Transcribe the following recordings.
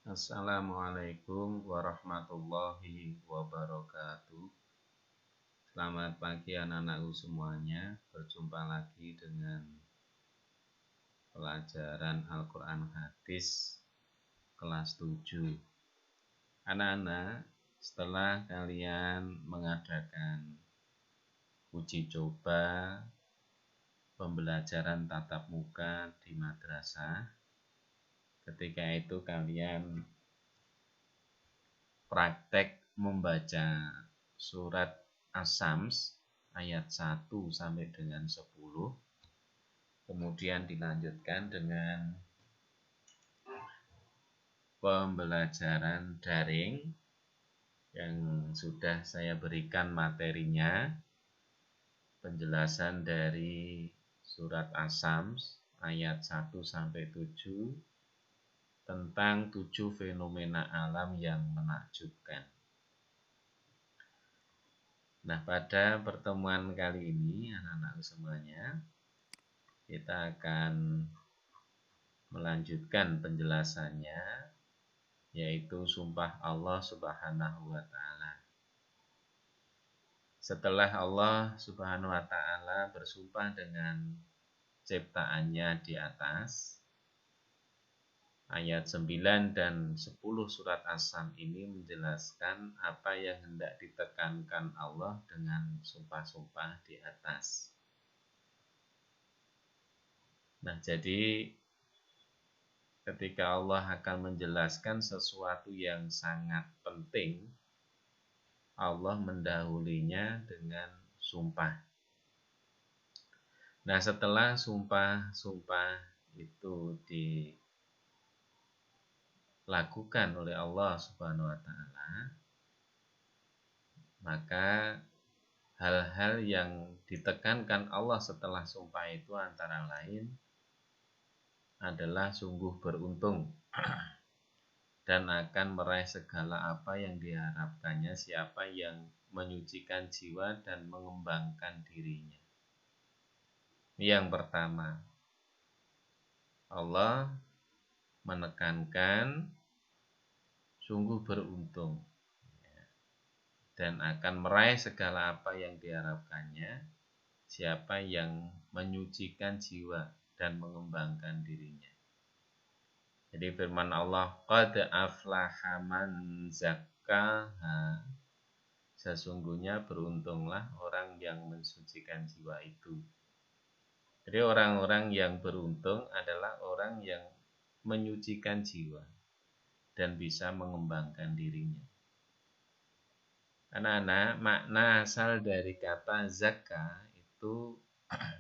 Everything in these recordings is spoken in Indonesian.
Assalamualaikum warahmatullahi wabarakatuh. Selamat pagi anak-anakku semuanya. Berjumpa lagi dengan pelajaran Al-Quran Hadis kelas 7. Anak-anak, setelah kalian mengadakan uji coba pembelajaran tatap muka di madrasah, ketika itu kalian praktek membaca surat As-Sams ayat 1 sampai dengan 10. Kemudian dilanjutkan dengan pembelajaran daring yang sudah saya berikan materinya, penjelasan dari surat As-Sams ayat 1 sampai 7 tentang 7 fenomena alam yang menakjubkan. Nah, pada pertemuan kali ini anak-anak semuanya, kita akan melanjutkan penjelasannya, yaitu sumpah Allah Subhanahu wa Ta'ala. Setelah Allah Subhanahu wa Ta'ala bersumpah dengan ciptaannya di atas, ayat 9 dan 10 surat As-Sam ini menjelaskan apa yang hendak ditekankan Allah dengan sumpah-sumpah di atas. Nah, jadi ketika Allah akan menjelaskan sesuatu yang sangat penting, Allah mendahulinya dengan sumpah. Nah, setelah sumpah-sumpah itu dilakukan oleh Allah Subhanahu wa Ta'ala, maka hal-hal yang ditekankan Allah setelah sumpah itu antara lain adalah sungguh beruntung dan akan meraih segala apa yang diharapkannya siapa yang menyucikan jiwa dan mengembangkan dirinya. Yang pertama, Allah menekankan sungguh beruntung dan akan meraih segala apa yang diharapkannya siapa yang menyucikan jiwa dan mengembangkan dirinya. Jadi firman Allah, qad aflaha man zakkaha, sesungguhnya beruntunglah orang yang mensucikan jiwa itu. Jadi orang-orang yang beruntung adalah orang yang menyucikan jiwa dan bisa mengembangkan dirinya. Anak-anak, makna asal dari kata zakka itu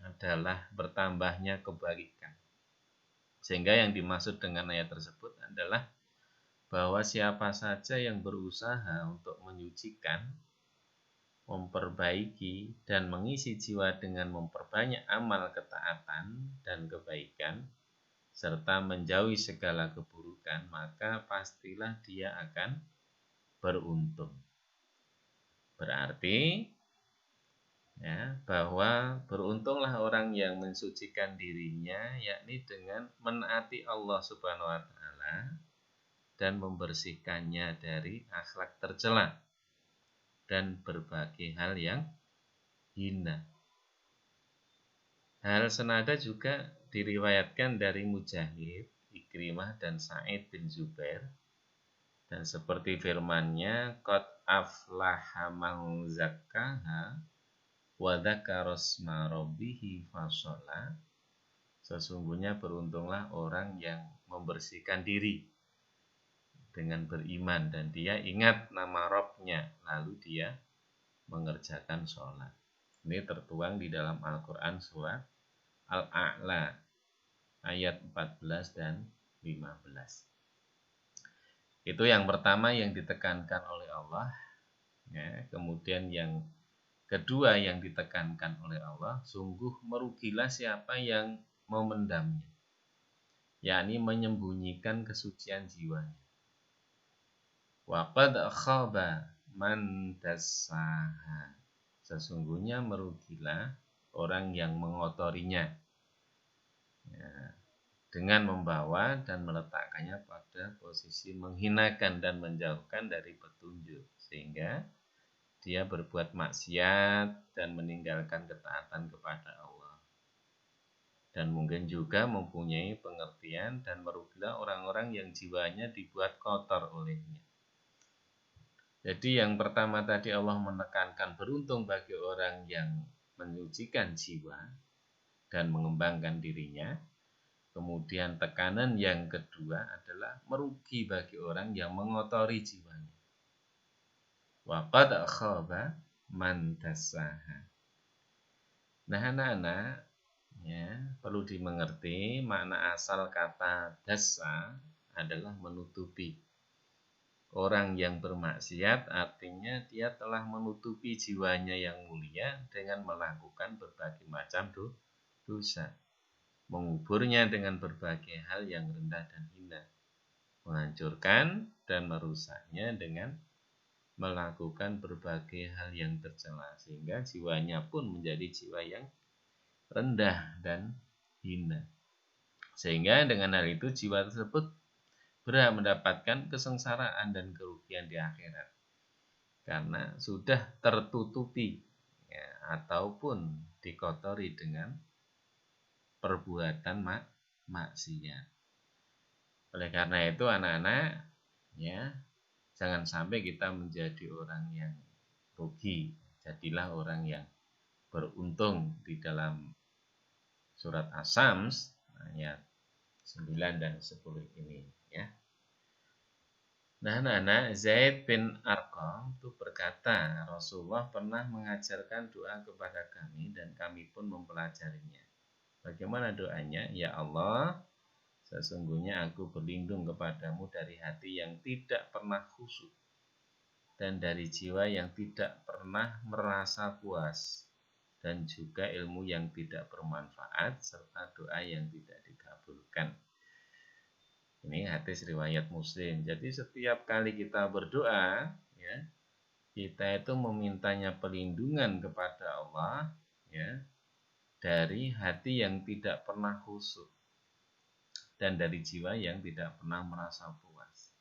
adalah bertambahnya kebaikan. Sehingga yang dimaksud dengan ayat tersebut adalah bahwa siapa saja yang berusaha untuk menyucikan, memperbaiki, dan mengisi jiwa dengan memperbanyak amal ketaatan dan kebaikan, serta menjauhi segala keburukan, maka pastilah dia akan beruntung. Berarti bahwa beruntunglah orang yang mensucikan dirinya, yakni dengan menaati Allah Subhanahu wa Ta'ala dan membersihkannya dari akhlak tercela dan berbagai hal yang hina. Hal senada juga diriwayatkan dari Mujahid, Ikrimah, dan Sa'id bin Zubair. Dan seperti firman-Nya, qad aflaha man zakkaha wa dzakara isma rabbih fasholla, sesungguhnya beruntunglah orang yang membersihkan diri dengan beriman dan dia ingat nama Rabb-Nya lalu dia mengerjakan sholat. Ini tertuang di dalam Al-Quran surat Al-A'la ayat 14 dan 15. Itu yang pertama yang ditekankan oleh Allah. Kemudian yang kedua yang ditekankan oleh Allah, sungguh merugilah siapa yang memendamnya, yakni menyembunyikan kesucian jiwanya. Wa qad khaba man dassaha, sesungguhnya merugilah orang yang mengotorinya. dengan membawa dan meletakkannya pada posisi menghinakan dan menjauhkan dari petunjuk, sehingga dia berbuat maksiat dan meninggalkan ketaatan kepada Allah. Dan mungkin juga mempunyai pengertian dan merugilah orang-orang yang jiwanya dibuat kotor olehnya. Jadi yang pertama tadi Allah menekankan beruntung bagi orang yang menyucikan jiwa dan mengembangkan dirinya. Kemudian tekanan yang kedua adalah merugi bagi orang yang mengotori jiwanya. Wa qad khaba man dassaha. Nah, anak-anak, ya, perlu dimengerti makna asal kata dasa adalah menutupi. Orang yang bermaksiat artinya dia telah menutupi jiwanya yang mulia dengan melakukan berbagai macam dosa. Menguburnya dengan berbagai hal yang rendah dan hina, menghancurkan dan merusaknya dengan melakukan berbagai hal yang tercela, sehingga jiwanya pun menjadi jiwa yang rendah dan hina. Sehingga dengan hal itu jiwa tersebut berhak mendapatkan kesengsaraan dan kerugian di akhirat, karena sudah tertutupi, ya, ataupun dikotori dengan perbuatan maksiat. Oleh karena itu anak-anak, ya, jangan sampai kita menjadi orang yang rugi. Jadilah orang yang beruntung di dalam surat As-Sams ayat 9 dan 10 ini, ya. Nah, anak-anak, Zaid bin Arqam itu berkata, Rasulullah pernah mengajarkan doa kepada kami dan kami pun mempelajarinya. Bagaimana doanya? Ya Allah, sesungguhnya aku berlindung kepadamu dari hati yang tidak pernah khusyuk dan dari jiwa yang tidak pernah merasa puas, dan juga ilmu yang tidak bermanfaat serta doa yang tidak dikabulkan. Ini hadis riwayat Muslim. Jadi setiap kali kita berdoa, ya, kita itu memintanya perlindungan kepada Allah, ya, dari hati yang tidak pernah khusyuk dan dari jiwa yang tidak pernah merasa puas.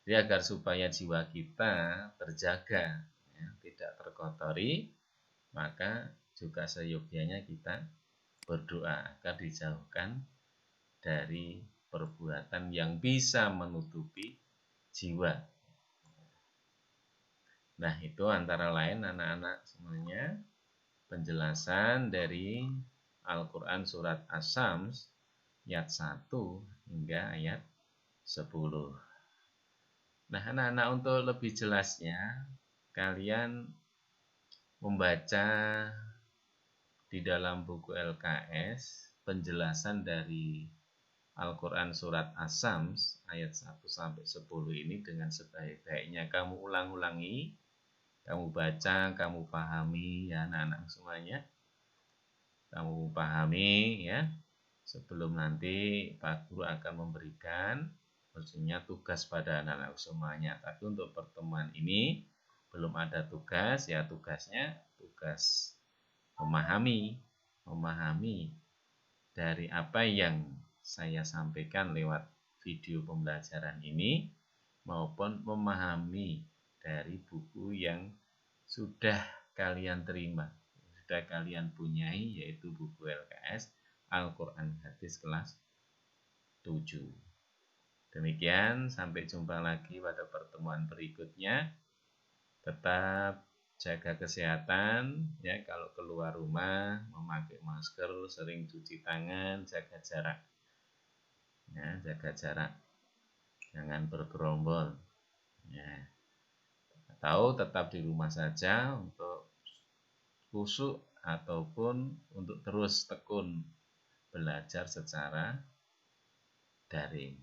Jadi agar supaya jiwa kita terjaga, ya, tidak terkotori, maka juga seyogyanya kita berdoa agar dijauhkan dari perbuatan yang bisa menutupi jiwa. Nah, itu antara lain anak-anak semuanya penjelasan dari Al-Quran surat As-Sams ayat 1 hingga ayat 10. Nah, anak-anak, untuk lebih jelasnya kalian membaca di dalam buku LKS penjelasan dari Al-Quran surat As-Sams ayat 1 sampai 10 ini dengan sebaik-baiknya kamu ulang-ulangi, kamu baca, kamu pahami, ya anak-anak semuanya. Kamu pahami, ya, sebelum nanti Pak Guru akan memberikan maksudnya tugas pada anak-anak semuanya. Tapi untuk pertemuan ini belum ada tugas, ya tugasnya tugas memahami dari apa yang saya sampaikan lewat video pembelajaran ini, maupun memahami dari buku yang sudah kalian terima, sudah kalian punyai, yaitu buku LKS Al-Quran Hadis kelas 7. Demikian, sampai jumpa lagi pada pertemuan berikutnya. Tetap jaga kesehatan, ya, kalau keluar rumah memakai masker, sering cuci tangan, jaga jarak, ya, jaga jarak, jangan bergerombol, ya. Atau tetap di rumah saja untuk khusyuk ataupun untuk terus tekun belajar secara daring.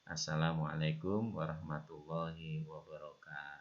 Assalamualaikum warahmatullahi wabarakatuh.